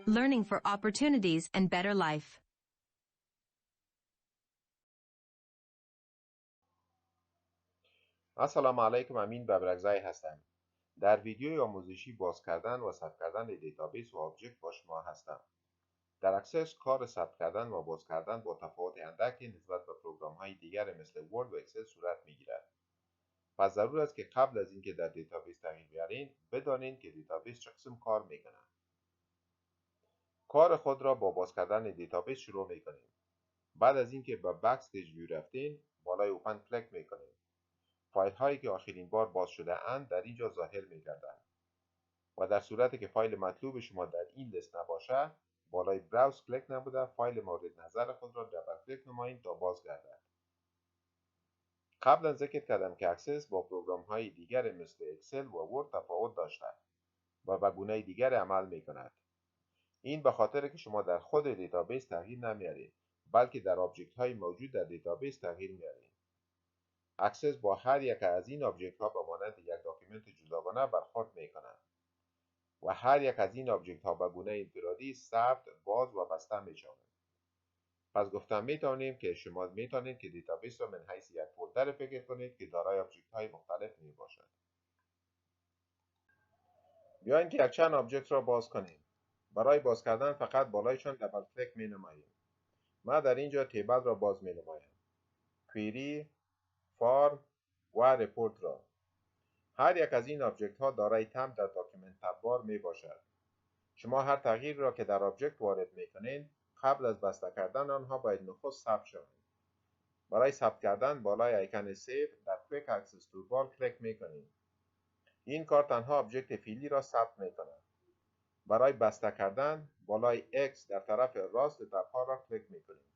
Learning for opportunities and better life. السلام علیکم. امین ببرگزایی هستم. در ویدیوی آموزشی باز کردن و ثبت کردن دیتابیس و آبجکت با شما هستم. در اکسس کار ثبت کردن و باز کردن با تفاوت اندکی نسبت به پروگرام‌های دیگر مثل ورد و اکسل صورت می‌گیرد. پس ضرور است که قبل از اینکه در دیتابیس تغییر بیارین بدانید که دیتابیس چه قسم کار می‌کند. کار خود را با باز کردن دیتابیس شروع می‌کنیم. بعد از اینکه به بک‌استیج ویو رفتین، بالای اوپن کلیک می‌کنید. فایل هایی که آخرین بار باز شده اند در اینجا ظاهر می گردند و در صورتی که فایل مطلوب شما در این لیست نباشد بالای براوز کلیک نموده فایل مورد نظر خود را دبل کلیک نمایید تا باز گردد. قبلا ذکر کردم که اکسس با پروگرام های دیگر مثل اکسل و ورد تفاوت داشته و به گونه دیگر عمل می کند. این به خاطر که شما در خود دیتابیس تغییر نمیارید بلکه در آبجکت های موجود در دیتابیس تغییر میارید. اکسس با هر یک از این آبجکت ها به مانند یک داکیومنت جداگانه برخورد می کند و هر یک از این آبجکت ها به گونه انفرادی ثبت، باز و بسته می شوند. پس گفتم می توانیم که شما می توانید که دیتابیس را من حیث یک فولدر فکر کنید که دارای آبجکت های مختلف می باشد. بیایید که یک چند آبجکت را باز کنیم. برای باز کردن فقط بالایشان دبل کلیک می نماییم. من در اینجا تیبل را باز می نمایم. کویری، فارم و رپورت را. هر یک از این آبجکت ها دارای تمب در داکیومنت تب بار می باشد. شما هر تغییر را که در آبجکت وارد می کنید قبل از بسته کردن آنها باید نخست ثبت شوند. برای ثبت کردن بالای آیکن سیو در کویک اکسس تولبار کلیک می کنید. این کار تنها آبجکت فعلی را ثبت می کند. برای بسته کردن بالای X در طرف راست تب‌ها را کلیک می کنید.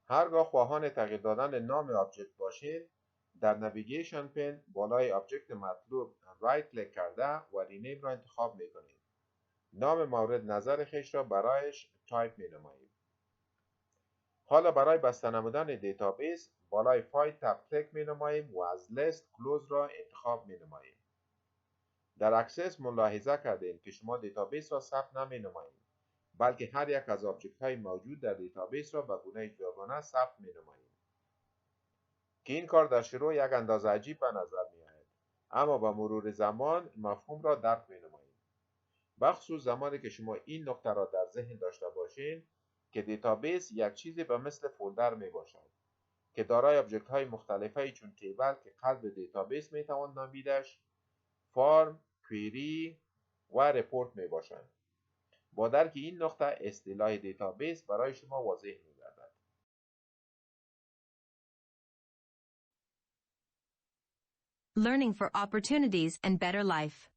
هرگاه خواهان تغییر دادن نام آبجکت باشید در نویگیشن پن بالای آبجکت مطلوب رایت کلیک کرده و رینیم را انتخاب می کنید. نام مورد نظر خویش را برایش تایپ می نمایید. حالا برای بسته نمودن دیتابیس بالای فایل تب کلیک می نماییم و از لیست کلوز را انتخاب می نماییم. در اکسس ملاحظه کردید که شما دیتابیس را ثبت نمی نمایید بلکه هر یک از آبجکت های موجود در دیتابیس را به گونه جداگانه ثبت می نمایید که این کار در شروع یک اندازه عجیب به نظر می آید اما با مرور زمان مفهوم را درک می نمایید. بخصوص زمانی که شما این نکته را در ذهن داشته باشید که دیتابیس یک چیزی به مثل فولدر می باشد که دارای آبجکت های مختلفی چون تیبل که قلب دیتابیس می توان نامیدش، فارم، کویری و رپورت می باشند. با درک این نقطه اصطلاح دیتابیس برای شما واضح می گردد. Learning for opportunities and better life.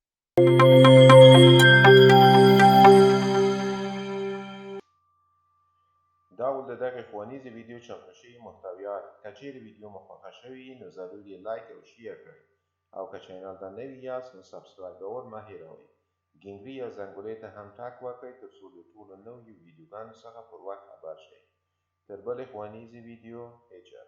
داول دقیق خوانیز ویدیو چاپشی محتویات کچیر ویدیو مخواهد شوی نو ضروری لایک و شیر کرد او که چینل دا نوی است نو سابسکرایب دور مهی روی گنگری یا زنگولیت هم تک وکی ترسول طول نوی ویدیوگان سخه پر وقت خبر شد. تربال خوانیز ویدیو ایجاد